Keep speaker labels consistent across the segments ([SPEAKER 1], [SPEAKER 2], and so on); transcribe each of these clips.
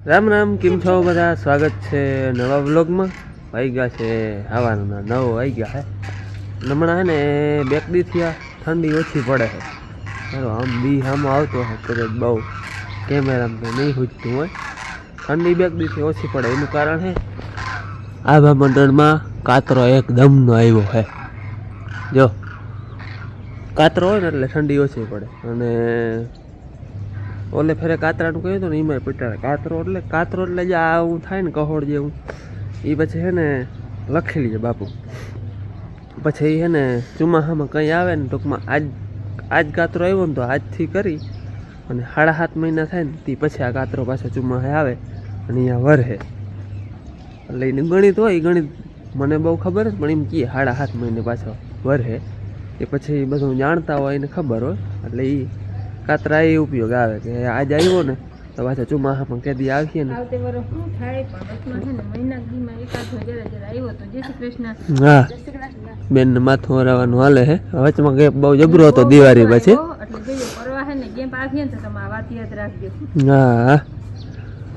[SPEAKER 1] રામ રામ, કેમ છો બધા? સ્વાગત છે નવા વ્લોગમાં. વાગ્યા છે હવાના 9 વાગ્યા છે. હમણાં હે ને બેક દી થયા ઠંડી ઓછી પડે છે. ચાલો આમ બી આમ આવતો હોય કદાચ બહુ કેમેરામાં તો નહીં ખૂજતું હોય. ઠંડી બેક દીથી ઓછી પડે એનું કારણ છે આભા મંડળમાં કાતરો એકદમનો આવ્યો છે. જો કાતરો હોય ને એટલે ઠંડી ઓછી પડે. અને ઓલે ફેરે કાતરાનું કહ્યું હતું ને એમાં પીટાડે કાતરો એટલે જે આવું થાય ને કહોડ જેવું એ પછી છે ને લખેલી છે બાપુ. પછી છે ને ચોમાસામાં કંઈ આવે ને ટૂંકમાં આજ કાતરો આવ્યો ને તો આજથી કરી અને 7.5 મહિના થાય ને તે પછી આ કાતરો પાછો ચોમાસે આવે અને અહીંયા વરહે. એટલે એનું ગણિત હોય, ગણિત મને બહુ ખબર જ પણ એમ કહે 7.5 મહિને પાછો વરહે. એ પછી બધું જાણતા હોય એને ખબર હોય એટલે એ કાતરા એ ઉપયોગ આવે કે આજ આવ્યો ને તો પાછા ચોમાસામાં કેદી આવીએ ને. હા, બેન ને માથું વરાવાનું હાલે હે. વચમાં ગેપ બહુ જબરો હતો દિવાળી પછી. હા,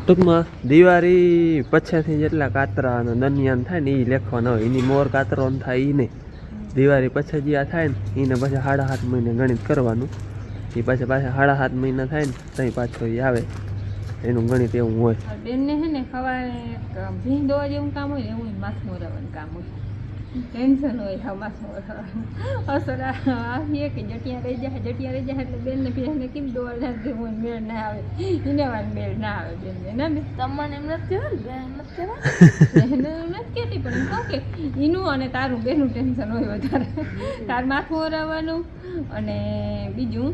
[SPEAKER 1] ટૂંકમાં દિવાળી પછીથી જેટલા કાતરા અને દનિયાન થાય ને એ લેખવાના હોય. એની મોર કાતરો થાય એ નહીં. દિવાળી પછી જે આ થાય ને એને પછી 7.5 મહિને ગણિત કરવાનું. એ પાછા 7.5 મહિના થાય ને ત્યાં પાછો એ આવે. એનું ગણિત એવું હોય.
[SPEAKER 2] બેનને છે ને ખવાય ભીંગ દોવા જેવું કામ હોય ને એવું માથું મોરાવાનું કામ હોય. ટેન્શન હોય હા માથું મોરાવાનું. અસર આવીએ કે જટિયા રહી જાય એટલે બેનને પીને કેમ દોવા નાખી હોય મેળ ના આવે. એને વાર મેળ ના આવે બેનને ના બેન તમને એમ નથી કહેવાય બેન નથી કહેતી પણ કહું કે એનું અને તારું બેનું ટેન્શન હોય વધારે. તાર માથું મોરાવાનું અને બીજું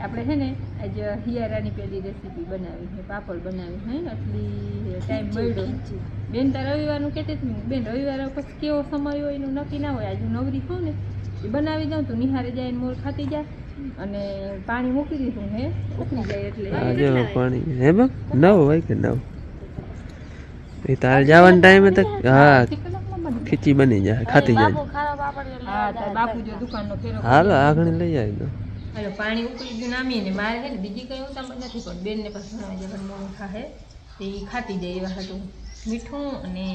[SPEAKER 2] આપણે છે ને આજે હિયારાની પેલી રેસીપી બનાવી છે, પાપડ બનાવી છે. એટલી ટાઈમ મળ્યો બેન. તાર રવિવારનું કહેતી હતી બેન રવિવાર પછી કેવો સમય હોય એનું નક્કી ના હોય. આજુ નવરી થયું ને એ બનાવી જાઉં તો નિહારે જાય મોર ખાતી જાય અને પાણી મૂકી દીધું હે ઉકળી જાય એટલે
[SPEAKER 1] પાણી હે બેન 9 વાગે 9 એ તારે જવાનો ટાઈમ તો હા ખીચી બની જાય ખાતી જાય.
[SPEAKER 2] હા તાર બાપુ જો દુકાનનો ફેરો
[SPEAKER 1] હાલો આગળ લઈ જાય તો
[SPEAKER 2] પાણી ઉકળી ગયું નામીને મારે છે ને બીજી કંઈ ઉતામળ નથી પણ બેનને પછી મોડું ખાહે તે ખાતી જાય એવા હતું મીઠું. અને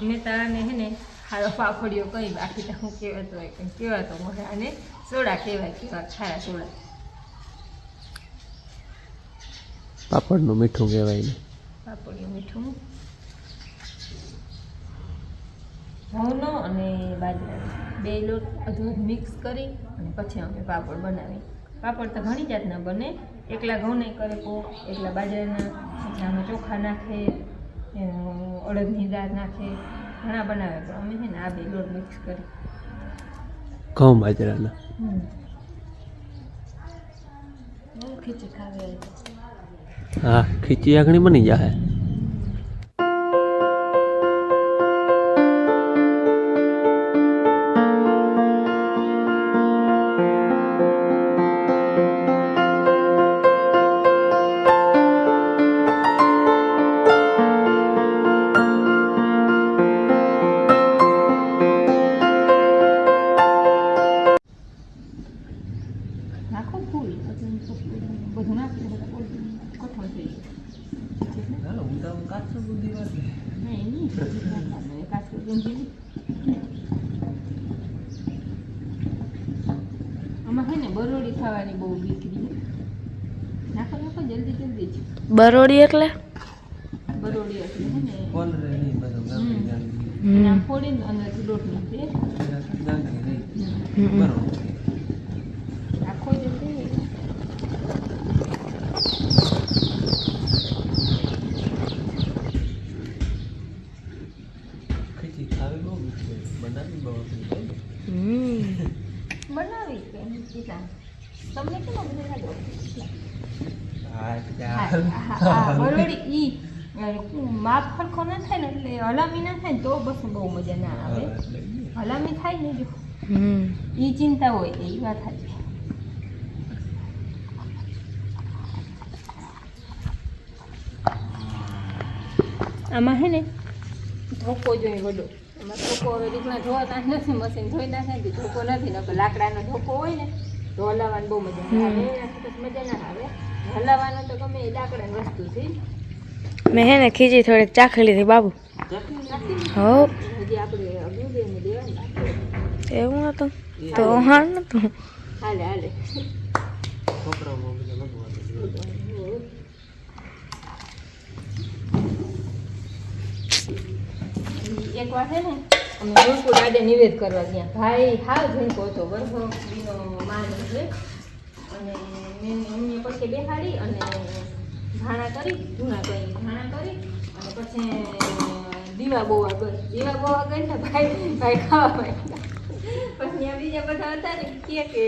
[SPEAKER 2] મેં તારાને છે ને ખારો પાપડીઓ કહી બાકી તો હું કહેવાતો હોય કંઈ કહેવાતો મળે. અને સોડા કહેવાય કેવા ખારા સોડા
[SPEAKER 1] પાપડનું મીઠું કહેવાય ને
[SPEAKER 2] પાપડીઓ મીઠું ઘઉંનો અને બાજરાનો 2 લોટ અધૂર મિક્સ કરી અને પછી અમે પાપડ બનાવી. પાપડ તો ઘણી જાતના બને. એકલા ઘઉંના કરે કોક, એકલા બાજરાના, આમાં ચોખા નાખે, અડદની દાળ નાખે, ઘણા બનાવે. પણ અમે છે ને આ 2 લોટ મિક્સ કરી
[SPEAKER 1] ઘઉં બાજરાના
[SPEAKER 2] ખીચી ખાવી.
[SPEAKER 1] હા, ખીચી આગળ બની જાય.
[SPEAKER 2] નાખો ફૂલ બધું નાખી કઠોળ થઈ આમાં છે ને બરોડી ખાવાની બહુ બીકરી. નાખો જલ્દી જ
[SPEAKER 3] બરોડી એટલે
[SPEAKER 2] બરોડી એટલે છે ને ફોડીને અંદરથી લોટ નાખીએ આખો જલ્દી. બનાવી તમને કેમ બરોડી ઈ માપ ખરખો ના થાય ને એટલે હલામી ના થાય ને તો બસ બહુ મજા ના આવે. હલામી થાય ને જો ઈ ચિંતા હોય એ વાત થાય. આમાં હે ને ધોકો જોઈએ વડો. એમાં ધોકો હવે રીતના ધોતા નથી, મશીન ધોઈ નાખે ને ધોકો નથી. ને લાકડાનો ધોકો હોય ને તો હલાવવાની બહુ મજા આવે. મજા ના આવે હલાવવાનો તો ગમે એ લાકડાની વસ્તુ છે.
[SPEAKER 3] મેં હે ને ખીચી થોડીક ચાખી લીધી બાબુ. હો
[SPEAKER 2] હજી આપણે અગું દેને દેવાનું
[SPEAKER 3] એવું હતું તો હા નતું.
[SPEAKER 2] હાલે હાલે
[SPEAKER 1] છોકરાઓમાં બધા લગવા
[SPEAKER 2] એક વાર છે ને અમે ગુરુકુળ આડે નિવેદ કરવા ગયા. ભાઈ હાવ ઝીણકો હતો, ગર્ભ દીનો માન છે. અને મેં એમને પછી બેહાડી અને ધાણા કરી ધૂણા કરી ધાણા કરી અને પછી દીવા બોવા ગઈ ને ભાઈ ખાવા માંડ્યા. પછી આ બીજા બધા હતા ને કે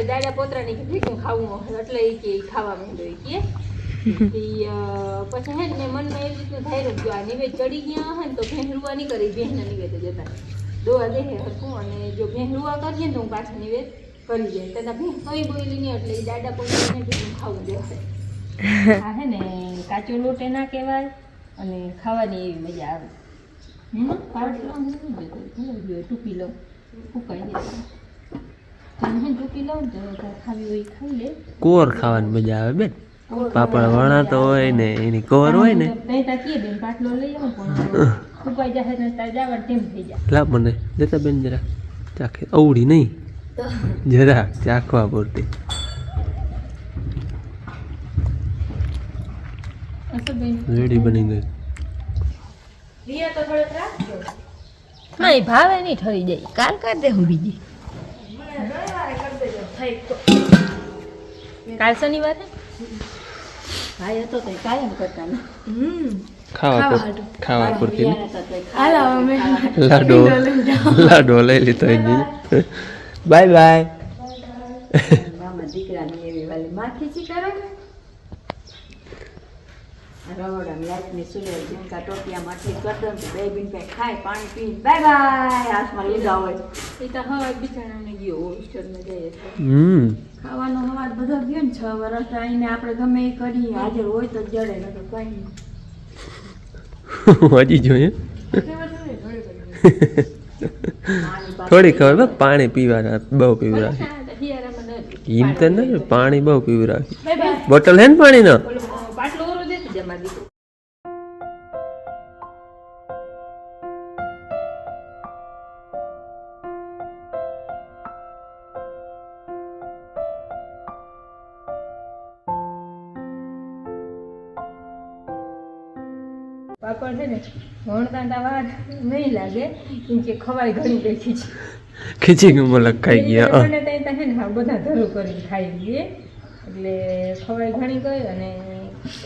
[SPEAKER 2] દાદા પોતરાની ભીખું ખાવું હોય એટલે એ કે ખાવા માંડ્યો કે પછી હે ને મનમાં એવી રીતનું થાય જો આ નિવેદ ચડી ગયા હોય ને તો ભેંસ રૂવા નહીં કરી, ભેંસના નિવેદ જતા દોવા દે હરખું. અને જો ભેંસ રૂવા કરીએ ને તો હું પાછું નિવેદ કરી જાય તથા ભેંસ કઈ બોલી નહીં એટલે એ દાદા પોતાને ભેગું ખાવું દેવાય. આ હે ને કાચો લોટ એ ના કહેવાય અને ખાવાની એવી મજા આવે. ટૂંકી લઉં ફૂકાઈ જાય ટૂંકી લઉં તો ખાવી હોય ખાઈ લે.
[SPEAKER 1] કોર ખાવાની મજા આવે બેન. પાપડ વણાતો હોય ને એની કોર હોય ને
[SPEAKER 2] પાટલો લઈ આવું પણ ફૂકાઈ જાય ને તાર જવા ટેમ થઈ જાય.
[SPEAKER 1] લા મને જતા બેન જરા ચાખે અવડી નહીં જરા ચાખવા પૂરતી. રેડી બની ગઈ.
[SPEAKER 2] નહીં ભાવે નહીં ઠરી જાય કાલ કરી દે હું બીજી કાલ શનિવારે ભાઈ હતો તો કાયમ કરતા ને
[SPEAKER 1] ખાવા પૂરતી ને.
[SPEAKER 3] હાલો અમે
[SPEAKER 1] લાડો લઈ લીધો એની. Bye bye.
[SPEAKER 2] મામા દીકરાની એવી વાલી માખી ચી કરે ને રવડા લાઈટની સુલેર ઝીણકા ટોપિયામાં આટલી કરી દઉં તો બે બીન પે ખાય પાણી પી બાય બાય હાથમાં લીધા હોય એ તો હવા બિચારાને ગયો હોસ્ટેલમાં જઈએ ખાવાનો હવા બધો ગયો ને 6 વર્ષ આવીને આપણે ગમે એ કરીએ હાજર હોય તો જડે ન તો કઈ નહીં.
[SPEAKER 1] હજી જોઈએ થોડી ખબર બસ પાણી પીવાના બહુ પીવું રાખી એમ તો નહીં પાણી બહુ પીવું રાખી. બોટલ હે ને પાણી નો
[SPEAKER 2] પાટલો ઓરો દેતી જમા દીધું. પાપડ છે ને વણતા વાર નહીં લાગે કેમ કે ખવાઈ ઘણી બેઠી છે.
[SPEAKER 1] ખીચી મલક ખાઈ ગયા.
[SPEAKER 2] ને બધા ધરું કરીને ખાઈ લઈએ એટલે ખવાઈ ઘણી ગઈ અને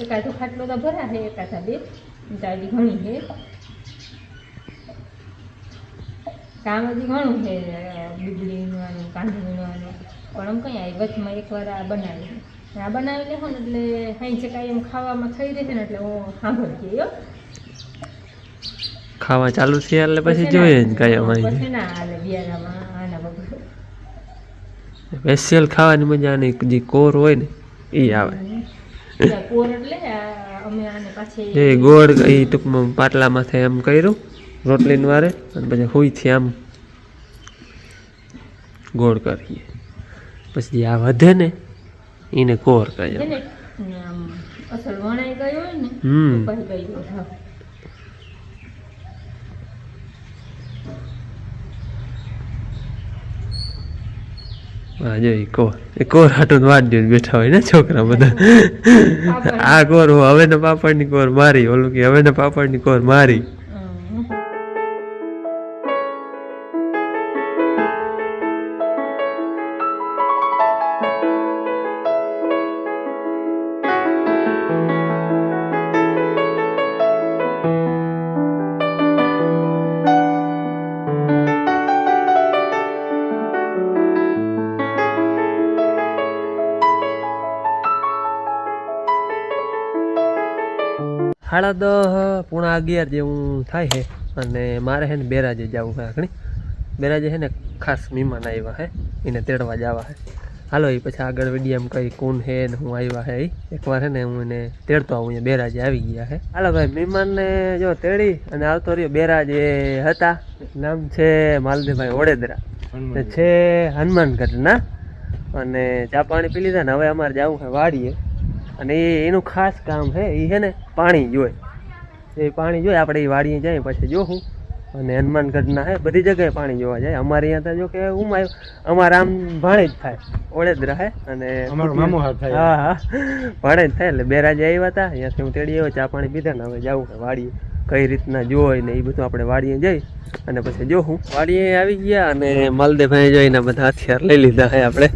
[SPEAKER 2] એકાદો ખાટલો તો ભરા છે એકાદા બે તાજી ઘણી છે કામ હજી ઘણું છે બીજળીનું કાંધું વીણવાનું પણ આમ કંઈ આવી વચમાં એકવાર આ બનાવી લેખો ને એટલે અહીં છે કાંઈ એમ ખાવામાં થઈ રહેશે ને એટલે હું સાંભળતી ગયો
[SPEAKER 1] ખાવા ચાલુ છે એટલે પછી જોઈએ ને કાંઈ અમારી
[SPEAKER 2] પછી ના હાલે બિયારામાં આના વગર
[SPEAKER 1] સ્પેશિયલ ખાવાની મજા આની જે કોર હોય ને એ આવે.
[SPEAKER 2] કોર એટલે અમે આને પાછી
[SPEAKER 1] એ ગોળ એ ટૂંકમાં પાટલા માથે એમ કર્યું રોટલીને વારે અને પછી હુઈથી આમ ગોળ કરીએ પછી આ વધે ને એને કોર કહે.
[SPEAKER 2] આમ અસલ વણાઈ ગયું હોય ને પછી ગયું હા.
[SPEAKER 1] હા જો એ કોર હાટું વાટ જોઈને બેઠા હોય ને છોકરા બધા. આ કોર હવે ને પાપડની કોર મારી ઓલું કે હવે ને પાપડની કોર મારી. સાડા 10:11 જેવું થાય છે અને મારે છે ને બેરાજે જવું છે. આખણી બેરાજે છે ને ખાસ મહેમાન આવ્યા છે એને તેડવા જવા છે. હાલો એ પછી આગળ વિડીયામાં કઈ કોણ છે ને હું આવ્યા છે એકવાર છે ને હું એને તેડતો આવું. અહીંયા બેરાજે આવી ગયા છે. હાલો ભાઈ મહેમાનને જો તેડી અને આવતો રહ્યો. બેરાજે હતા નામ છે માલદેવભાઈ ઓડેદરા છે હનુમાનગઢના અને ચા પાણી પી લીધા ને હવે અમારે જવું છે વાડીએ. અને એનું ખાસ કામ છે એ છે ને પાણી જોઈએ. એ પાણી જોઈએ આપણે એ વાડીએ જાય પછી જોઉં. અને હનુમાનગઢના હે બધી જગ્યાએ પાણી જોવા જાય. અમારે અહીંયા તો જો કે અમારે આમ ભાણે જ થાય, ઓળેદરા હે અને હા હા ભાણે જ થાય. એટલે બેરાજે આવ્યા હતા, અહીંયાથી હું તેડી આવ્યો, ચા પાણી પીધા ને હવે જાઉં વાડીએ કઈ રીતના જોઈ ને એ બધું આપણે વાડીએ જઈ અને પછી જોઉં. વાડીએ આવી ગયા અને માલદેભાઈ જોઈને બધા હથિયાર લઈ લીધા હે આપણે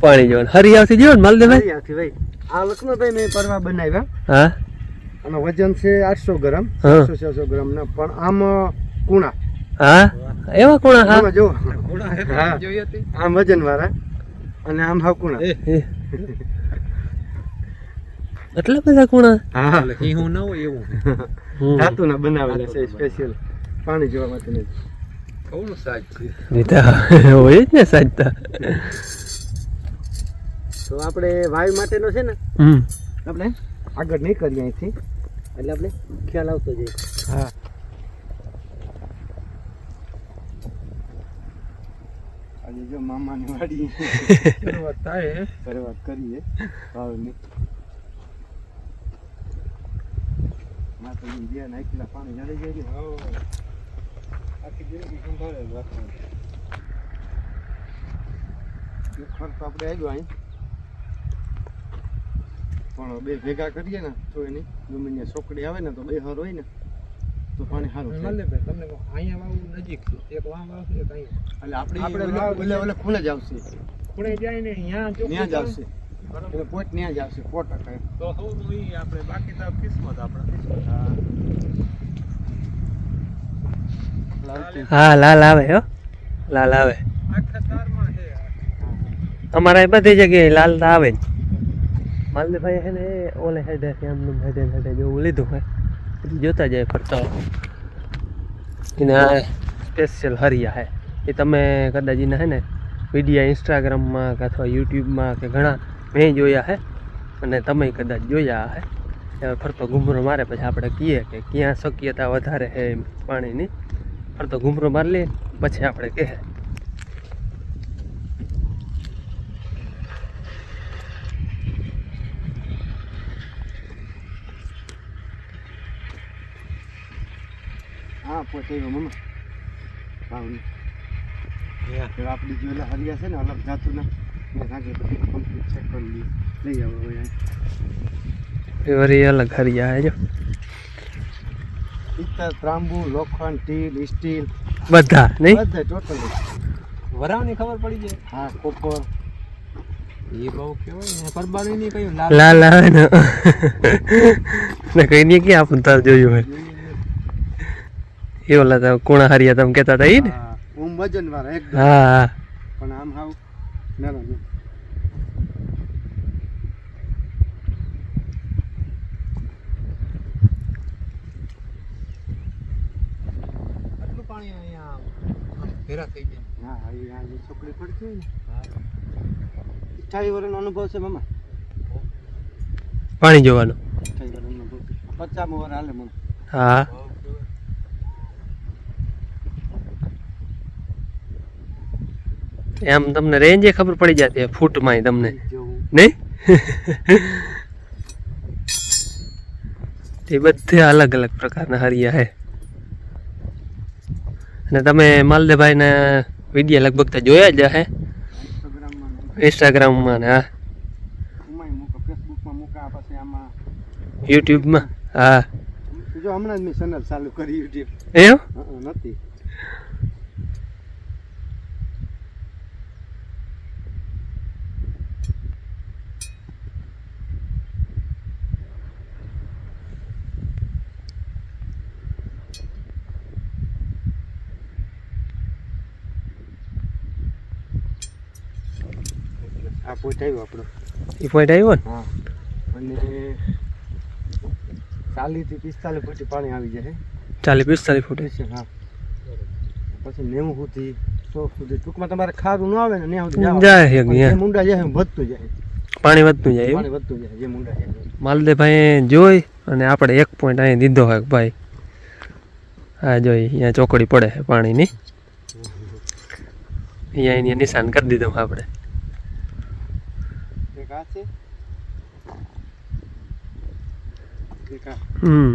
[SPEAKER 1] પાણી જોવાનું. હરિયાવથી જોયો ને માલદેભાઈ?
[SPEAKER 4] ભાઈ આ લક્ષ્મણભાઈ મેં પરવા બનાવ્યા.
[SPEAKER 1] હા
[SPEAKER 4] આનો વજન છે 800 ગ્રામ, 600 ગ્રામ ના. પણ આમ કુણા
[SPEAKER 1] હા એવા કોણા? હા
[SPEAKER 4] આમાં જો હા આમ વજન વાળા અને આમ હાવ કુણા.
[SPEAKER 1] એટલા બધા કોણા?
[SPEAKER 4] હા હું ના હોય એવું ધાતુના બનાવેલા છે સ્પેશિયલ પાણી જોવા માટે. કૌનું સાજ
[SPEAKER 1] હોય જ ને સાજતા.
[SPEAKER 4] તો આપણે વાયુ માટેનો છે ને આપણે આગળ નહીં કરીએ અહીંથી, એટલે આપણે ખ્યાલ આવતો જાય. હા આજે જો મામાની વાડી શરૂઆત થાય, શરૂઆત કરીએ વાવની. માતાજી બે નાખેલા પાણી જડી જાય. આખી જિંદગી સંભાળે રાખવાનું. ખર્ચ આપણે આવ્યો અહીં, પણ બે ભેગા કરીએ ને તો એની ગમે છોકરી આવે ને તો બે હર હોય ને તો પાણી સારું થાય. તમને અહીંયા વાવું નજીક એક વાવ આવશે એક અહીંયા, એટલે આપણે ઓલે ખૂણે જ આવશે. ખૂણે જાય ને ત્યાં જ આવશે, એટલે પોટ ત્યાં જ આવશે 100%. તો સૌનું ઈ આપણે બાકી તો કિસ્મત આપણા.
[SPEAKER 1] હા લાલ આવે હો, લાલ આવે. અમારા બધી જગ્યાએ લાલ તો આવે જ. માલદેભાઈ છે ને ઓલે હેડેથી આમનું હેડે જેવું લીધું હોય જોતા જાય ફરતા. એને આ સ્પેશિયલ હરિયા હે એ તમે કદાચ એને હે ને વિડીયા ઇન્સ્ટાગ્રામમાં કે અથવા યુટ્યુબમાં કે ઘણા મેં જોયા હે અને તમે કદાચ જોયા હે. ફરતો ઘૂમરો મારે પછી આપણે કહીએ કે ક્યાં શક્યતા વધારે છે પાણીની. ફરતો ઘૂમરો મારી લઈએ પછી આપણે કહે.
[SPEAKER 4] હા પોતે મમ્મા ભાવની આપણી જો હરિયા છે ને અલગ જાતના મેં રાગે બધી કમ્પ્લીટ ચેક કરી લઈ આવો.
[SPEAKER 1] વરી અલગ હરિયા હે જો
[SPEAKER 4] પિત્તળ, ત્રાંબુ, લોખંડ, ટીલ, સ્ટીલ
[SPEAKER 1] બધા નહીં
[SPEAKER 4] બધા ટોટલી.
[SPEAKER 5] વરાવની ખબર પડી જાય.
[SPEAKER 4] હા કોપર
[SPEAKER 5] એ બહુ કેવાય ને પરબારી ની કયું
[SPEAKER 1] લાલ આવે ને કઈ નહીં કે આપણને તાર જોયું હોય એ ઓલા કોણા હરિયા તમે કહેતા હતા એ ને?
[SPEAKER 4] ઓમ વજન વાળા એકદમ.
[SPEAKER 1] હા
[SPEAKER 4] પણ આમ હાવ નાના છે.
[SPEAKER 5] આટલું પાણી અહીંયા ભેરા થઈ જાય.
[SPEAKER 4] હા આ જે છોકરી પડતી હોય ને 28 વર્ષનો અનુભવ છે મામા.
[SPEAKER 1] પાણી જોવાનો
[SPEAKER 4] 28 વર્ષનો અનુભવ 50 વર્ષ હાલે મને.
[SPEAKER 1] હા એમ તમને રેન્જ ખબર પડી જતી ફૂટમાં તમને નહીં? એ બધે અલગ અલગ પ્રકારના હરિયા હે. અને તમે માલદેભાઈના વિડીયો લગભગ તો જોયા જ હે ઇન્સ્ટાગ્રામમાં ને હા
[SPEAKER 4] ફેસબુકમાં મૂકા પછી આમાં
[SPEAKER 1] યુટ્યુબમાં. હા
[SPEAKER 4] જો હમણાં જ મેં ચેનલ ચાલુ કરી યુટ્યુબ.
[SPEAKER 1] એમ
[SPEAKER 4] નથી આ પોઈન્ટ આવ્યો આપણો.
[SPEAKER 1] એ પોઈન્ટ આવ્યો ને?
[SPEAKER 4] હા અને 40 થી 45 ફૂટ પાણી આવી જાય.
[SPEAKER 1] 40-45 ફૂટ.
[SPEAKER 4] હા પછી 90 સુધી 100 સુધી ટૂંકમાં તમારે ખારું ન આવે ને ત્યાં સુધી
[SPEAKER 1] જાય
[SPEAKER 4] જે
[SPEAKER 1] છે
[SPEAKER 4] મુંડા જાય વધતું જાય,
[SPEAKER 1] પાણી વધતું જાય.
[SPEAKER 4] પાણી વધતું જાય જે મુંડા જાય.
[SPEAKER 1] માલદેભાઈ જોઈ અને આપણે એક પોઈન્ટ અહીં દીધો હોય ભાઈ. હા જોઈ અહીંયા ચોકડી પડે છે પાણીની, અહીંયા એની નિશાન કરી દીધું આપણે.
[SPEAKER 4] એક આ છે દેખા
[SPEAKER 1] હમ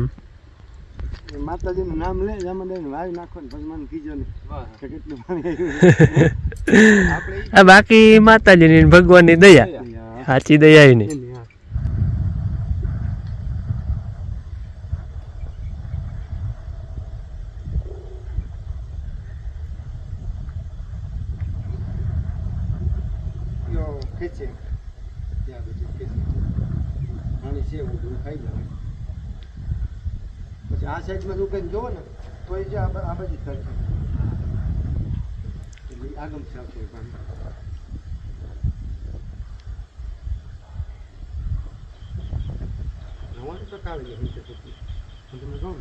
[SPEAKER 4] માતાજીનું નામ લે જમા દઈને વાવી નાખો ને પછી મને કીજો ને કે કેટલું પાણી આવ્યું આપણે
[SPEAKER 1] આ બાકી માતાજીની ને ભગવાનની દયા સાચી દયા નહીં
[SPEAKER 4] એની હા યો ખેંચે ત્યાં બધું ખેંચે પાણી છે બધું ખાઈ જાય પછી આ સાઈડમાં તું કઈ જોવો ને તો એ જે આ બાજુ થાય છે એટલે આગમ છે આવશે પાણી નવાનું તો કાઢી જાય છે તમને કહું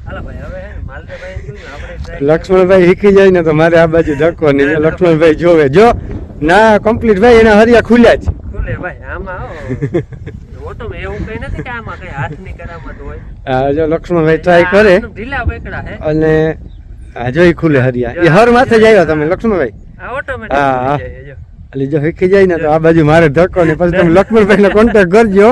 [SPEAKER 1] હાલો ભાઈ હવે માલદેભાઈ જોયું ને આપણે try
[SPEAKER 4] લક્ષ્મણભાઈ શીખી જાય ને તો મારે આ બાજુ ધક્કો નહીં લક્ષ્મણભાઈ જોવે જો ના કમ્પ્લીટ ભાઈ એના હરિયા ખુલ્યા જ
[SPEAKER 1] ખુલે ભાઈ આમાં ઓટોમાં એવું કઈ નથી કે આમાં કઈ હાથની કરામત હોય
[SPEAKER 4] આ જો લક્ષ્મણભાઈ ટ્રાય કરે
[SPEAKER 1] આ ઢીલા પકડા હે
[SPEAKER 4] અને આ જો ઈ ખુલે હરિયા એ હર માથે જ આવ્યા તમે લક્ષ્મણભાઈ
[SPEAKER 1] આ ઓટોમેટિક
[SPEAKER 4] હા, હા.
[SPEAKER 1] થઈ જાય જો
[SPEAKER 4] એટલે જો શીખી જાય ને તો આ બાજુ મારે ધક્કો ને પછી તમે લક્ષ્મણભાઈ ને કોન્ટેક્ટ કરજો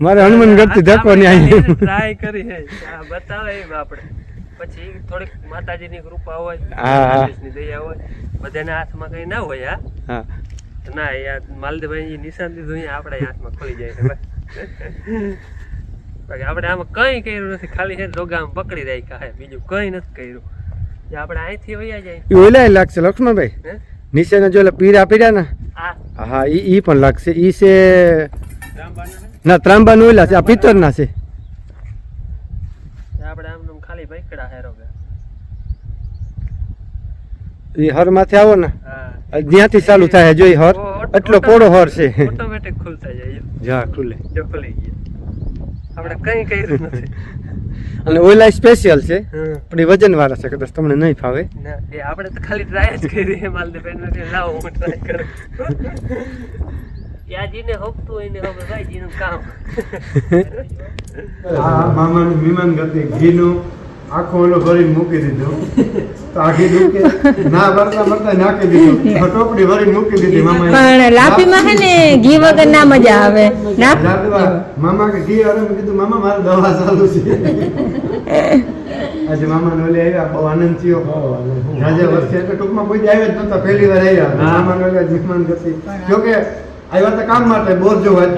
[SPEAKER 4] મારે હનુમાનગઢથી ધક્કો ને આવી
[SPEAKER 1] ટ્રાય કરી હે આ બતાવે એમ આપણે પછી થોડીક માતાજીની કૃપા હોય
[SPEAKER 4] હા, હા.
[SPEAKER 1] ની દયા હોય બધાના હાથમાં કઈ ના હોય
[SPEAKER 4] હા
[SPEAKER 1] ના યાર માલદેભાઈ નિશાન દીધું અહીંયા આપણા હાથમાં ખોલી જાય છે ભાઈ બાકી આપણે આમાં કઈ કર્યું નથી ખાલી છે ડોગામાં પકડી રાખ્યા હે બીજું કઈ નથી કર્યું જે આપણે અહીંથી વયા જાય
[SPEAKER 4] એ ઓલા લાગશે લક્ષ્મણભાઈ
[SPEAKER 1] હે
[SPEAKER 4] નીચેના જો ઓલા પીરા પીરા ને
[SPEAKER 1] આ
[SPEAKER 4] હા ઈ પણ લાગશે ઈ છે ના ત્રાંબા નું ઓલા છે આ પિત્તર ના છે
[SPEAKER 1] આપણે આમ ખાલી પકડા હેરો
[SPEAKER 4] એ હર માથે આવો ને
[SPEAKER 1] હા
[SPEAKER 4] જ્યાંથી ચાલુ થાય જો ઈ હર એટલો પોળો હર છે
[SPEAKER 1] ઓટોમેટિક ખુલતા જાય
[SPEAKER 4] જા ખુલે
[SPEAKER 1] જો ખુલી ગયા આપણે કઈ કર્યું નથી
[SPEAKER 4] અને ઓલા સ્પેશિયલ છે
[SPEAKER 1] હા
[SPEAKER 4] પણ એ વજન વાળા છે કદાચ તમને નહીં ફાવે
[SPEAKER 1] ના એ આપણે તો ખાલી ટ્રાય જ કરી છે માલદેભાઈ નથી લાવો હું ટ્રાય કરું યા જીને હોપતું એને હવે ભાઈ જીનું કામ
[SPEAKER 4] આ મામાનું વિમાન ગતિ ઘીનું આખો ઓલો ભરીને મૂકી દીધું તો આ ઘી મૂકે ના ભરતા નાખી દીધું ટોપડી ભરીને મૂકી દીધી મામા
[SPEAKER 3] પણ લાપીમાં છે ને ઘી વગર ના મજા આવે ના
[SPEAKER 4] મામા કે ઘી અરે મેં કીધું મામા મારે દવા ચાલુ છે આજે મામા ઓલે આવ્યા બહુ આનંદ થયો રાજા વર્ષે એટલે ટૂંકમાં કોઈ દી આવ્યા જ નતા પહેલી વાર આવ્યા મામા ઓલે વિમાન ગતિ જોકે આવ્યા તો કામ માટે બોર જોવા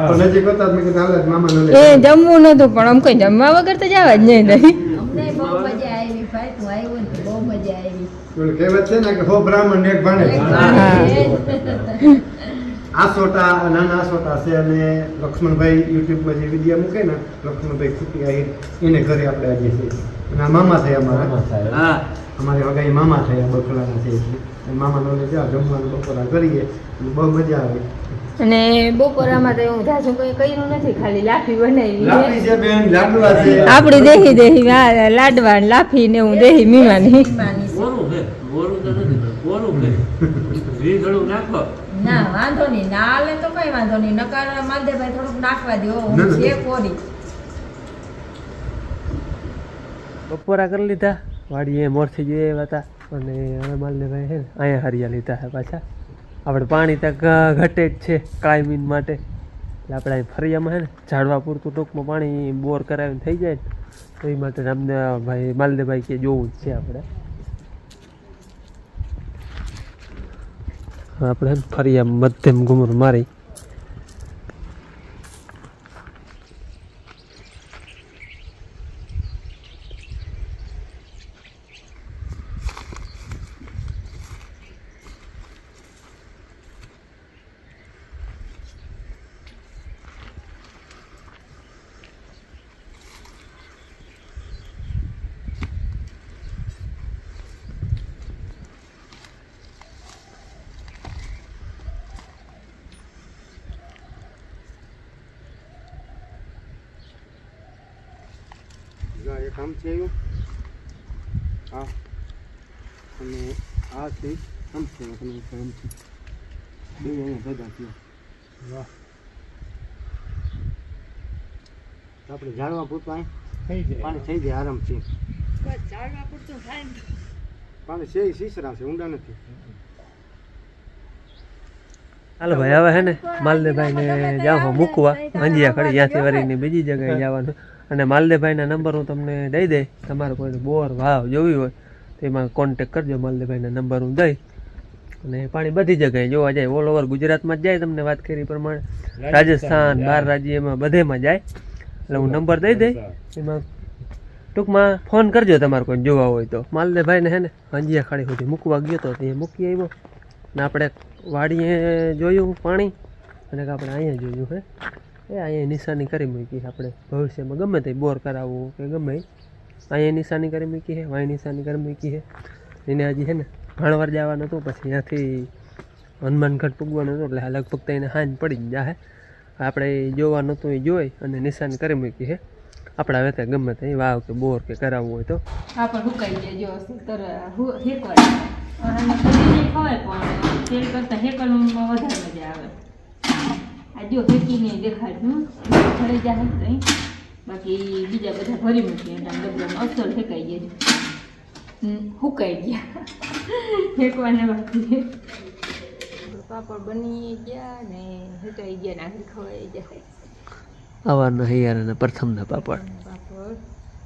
[SPEAKER 4] પણ નજીક હતા મેં કીધું હાલ મામા ઓલે
[SPEAKER 3] એ જમવું નતું પણ આમ કોઈ જમવા વગર તો જવા જ નહીં
[SPEAKER 2] અમને બહુ મજા આવી ભાઈ તું આવ્યો ને તો બહુ મજા આવી
[SPEAKER 4] ઓલું કહેવત છે ને કે હો બ્રાહ્મણ ને એક ભાણે આસોટા નાના આસોટા છે અને લક્ષ્મણભાઈ યુટ્યુબમાં જે વિડીયો મૂકે ને લક્ષ્મણભાઈ ખૂટી આવી એને ઘરે આપણે આવીએ છીએ અને આ મામા થયા અમારા
[SPEAKER 1] હા
[SPEAKER 4] અમારે વગાઈ મામા થયા બખલાના છે એટલે મામાનો એટલે જ્યાં જમવાનું બપોરા કરીએ અને બહુ મજા આવે
[SPEAKER 3] અને બપોરામાં તો એવું જાજુ કઈ કર્યું નથી ખાલી લાફી બનાવી
[SPEAKER 4] લાપી છે બેન લાડવા છે
[SPEAKER 3] આપડી દેહી દેહી લાડવા ને લાફી ને હું દેહી મીવાની
[SPEAKER 1] બોરું છે બોરું તો નથી બોરું છે ઘી થોડું નાખો
[SPEAKER 2] ના વાંધો નહીં ના હાલે તો કઈ વાંધો નહીં નકાર માલદેભાઈ થોડુંક નાખવા દો
[SPEAKER 4] ના,
[SPEAKER 2] હું
[SPEAKER 4] ના.
[SPEAKER 2] છે કોરી
[SPEAKER 1] બપોરા કરી લીધા વાડીએ મોરથી જોઈએ હતા અને હવે માલદેભાઈ છે ને અહીંયા હરિયા લીધા છે પાછા આપણે પાણી ત્યાં ઘટે જ છે કાયમીન માટે એટલે આપણે અહીં ફરિયામાં છે ને ઝાડવા પૂરતું ટૂંકમાં પાણી બોર કરાવીને થઈ જાય ને તો એ માટે અમને ભાઈ માલદેભાઈ કે જોવું જ છે આપણે આપણે છે ને ફરિયામાં મધ્યમ ઘુમર મારી
[SPEAKER 4] એ કામ છે એવું હા અને આ છે આમ છે તમે આમ છે બે અહીંયા ભેગા થયો વાહ આપણે ઝાડવા પૂરતું અહીં પાણી થઈ જાય આરામથી પાણી છે ઈ સીસરા છે ઊંડા નથી
[SPEAKER 1] હાલો ભાઈ હવે હે ને માલદેભાઈને જાઓ મૂકવા મંજિયા ખડી ત્યાંથી વળીને બીજી જગ્યાએ જવાનું. અને માલદેભાઈના નંબર હું તમને દઈ દઈ. તમારે કોઈને બોર વાવ જોવી હોય તો એમાં કોન્ટેક કરજો. માલદેભાઈના નંબર હું દઈ અને પાણી બધી જગ્યાએ જોવા જાય. ઓલ ઓવર ગુજરાતમાં જ જાય. તમને વાત કરી પ્રમાણે રાજસ્થાન, બહાર રાજ્યમાં બધેમાં જાય. એટલે હું નંબર દઈ દઈ. એમાં ટૂંકમાં ફોન કરજો તમારે કોઈ જોવા હોય તો. માલદેભાઈને હે ને મંજિયા ખાડી સુધી મૂકવા ગયો તો એ મૂકી આવ્યો ને આપણે વાડીએ જોયું પાણી અને આપણે અહીંયા જોયું હે એ અહીંયા નિશાની કરી મૂકી. આપણે ભવિષ્યમાં ગમે તે બોર કરાવવું કે ગમે અહીંયા નિશાની કરી મૂકી છે, વાંય નિશાની કરી મૂકી છે. એને હજી છે ને ભાણવાર જવાનું હતું, પછી ત્યાંથી હનુમાનગઢ પૂગવાનું હતું, એટલે લગભગ તો એને હાંજ પડી જ જાય. આપણે જોવાનું હતું એ જોઈ અને નિશાની કરી મૂકી છે. આપણા હવે ત્યાં ગમે તે વાવ કે બોર કે કરાવવું હોય તો
[SPEAKER 2] આ પણ હુકાઈ જાય જો હેકવાય અને ખરીદી ખવાય પણ તેલ કરતાં હેકવામાં વધારે મજા આવે. આ જો હેકીને દેખાડ્યું ભરી જાય કંઈ, બાકી બીજા બધા ભરી મૂકીએ એના ડબ્બામાં અસલ હેકાઈ જાય, હુકાઈ ગયા હેકવાને બાકી. પાપડ બની ગયા ને હેકાઈ ગયા ને આખી ખવાઈ જાય.
[SPEAKER 1] આવાના હૈયાર અને પ્રથમના પાપડ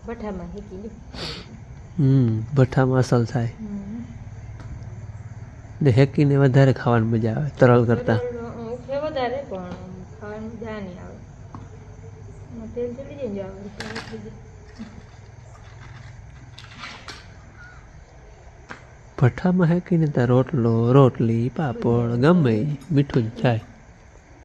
[SPEAKER 2] ભઠ્ઠામાં હેકી લે.
[SPEAKER 1] ભઠ્ઠામાં અસલ થાય ને હેકીને વધારે ખાવાની મજા આવે તરલ કરતાં.
[SPEAKER 2] વધારે પણ ખાવાની મજા નહીં આવે. તેલ ચડી જાય
[SPEAKER 1] ભઠ્ઠામાં હેકીને ત્યાં રોટલો, રોટલી, પાપડ ગમે મીઠું જ થાય.